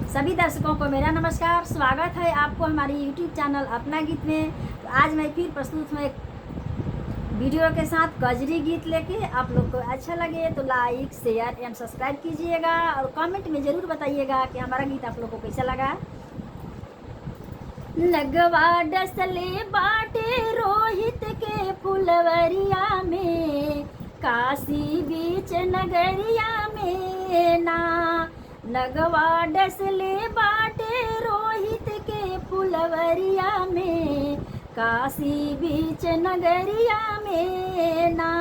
सभी दर्शकों को मेरा नमस्कार। स्वागत है आपको हमारे YouTube चैनल अपना गीत में। तो आज मैं फिर प्रस्तुत हूँ एक वीडियो के साथ गजरी गीत लेके। आप लोग को अच्छा लगे तो लाइक शेयर एंड सब्सक्राइब कीजिएगा और कमेंट में ज़रूर बताइएगा कि हमारा गीत आप लोग को कैसा लगा। लगवा डसले बाटे रोहित के फुलवरिया में, काशी बीच नगरिया में ना। लगवा डसले बाटे रोहित के फुलवरिया में, काशी बीच नगरिया में ना।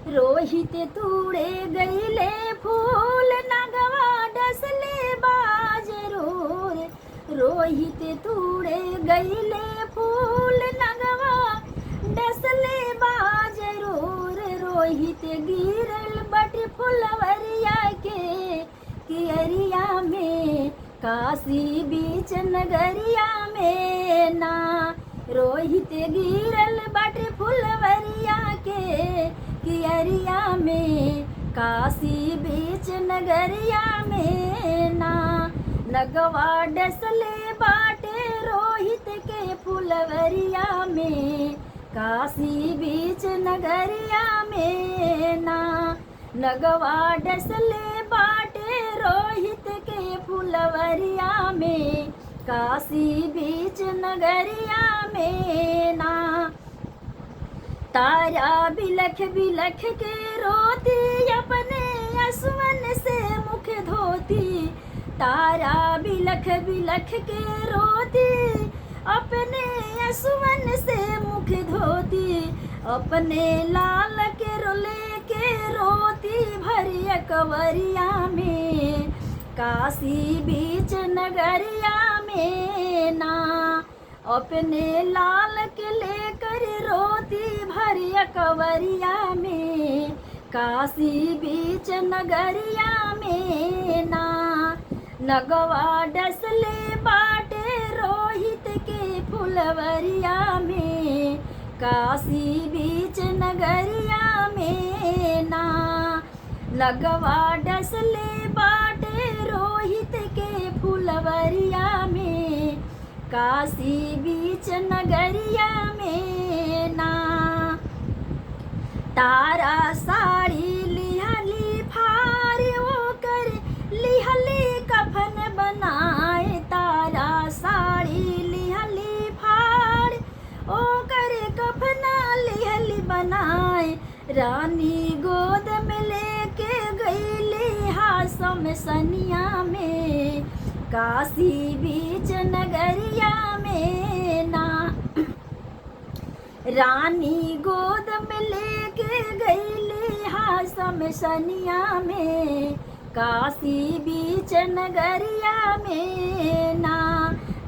रोहित तूड़े गईले फूल, नगवा डसले बाजरूर। रोहित तूड़े गईले फूल, नगवा डसले बाजरूर। रोहित गिरल बट फुलवरिया के कियरिया में, काशी बीच नगरिया में ना। रोहित गिरल बट फुलवरिया के कियरिया में, काशी बीच नगरिया में ना। लगवा डसले बाटे रोहित के फुलवरिया में, काशी बीच नगरिया में ना। लगवा डसले बाटे रोहित के फुलवरिया में, काशी बीच नगरिया में ना। तारा बिलख बिलख के रोती, अपने असवन से मुख धोती। तारा बिलख बिलख के रोती, अपने असवन से मुख धोती। अपने लाल के रोले के रोती, भरी कवरिया में, काशी बीच नगरिया में ना। अपने लाल के लेकर रोती, भरी कवरिया में, काशी बीच नगरिया में ना। लगवा डसले बाटे रोहित के फुलवरिया में, काशी बीच नगरिया में ना। लगवा डसले बाटे रोहित के फुलवरिया में, काशी बीच नगरिया में ना। तारा साड़ी लिहली फार, वो कर लिहली कफन बनाए। तारा साड़ी लिहली फार, ओ कर कफना लिहली बनाए। रानी गोद में लेके गईली हासम सनिया में, काशी बीच नगरिया में ना। रानी गोद में लेके गईली हासम सनिया में, काशी बीच नगरिया में ना।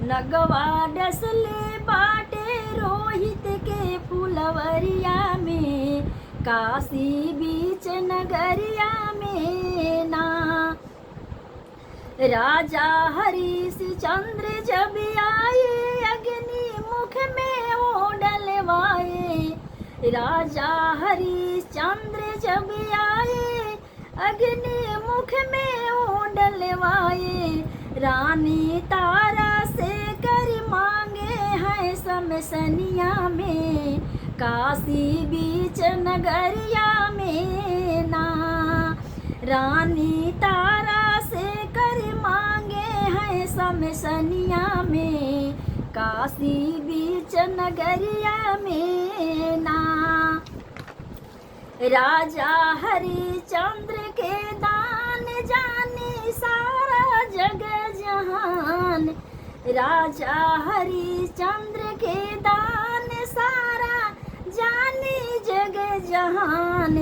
लगवा डसले बाटे रोहित के फुलवरिया में, काशी बीच नगरिया में ना। राजा हरिश्चंद्र जब आए, अग्नि मुख में वो डलवाए। राजा हरिश्चंद्र जब आए, अग्नि मुख में वो डलवाए। रानी तारा से कर मांगे हैं समसनिया में, काशी बीच नगरिया में ना। रानी तारा से कर मांगे हैं समसनिया में, काशी बीच नगरिया में ना। राजा हरिश्चंद्र के दान जाने सारा जग जहान। राजा हरिश्चंद्र के दान सारा जाने जग जहान।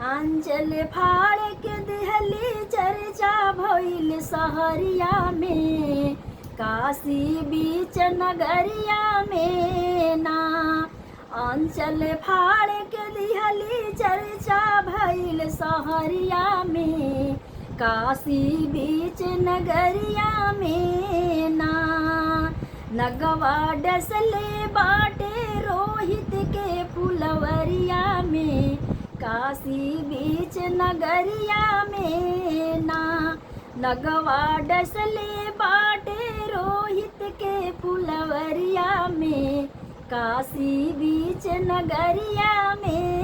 अंजल फाड़ के दिहली चर्चा भइल सहरिया में, काशी बीच नगरिया में ना। अंचल फाड़ के दिहली चर्चा भइल सहरिया में, काशी बीच नगरिया में ना। लगवा डसले बाटे रोहित के फुलवरिया में, काशी बीच नगरिया में ना। नगवा डसले बाटे रोहित के फुलवरिया में, काशी बीच नगरिया में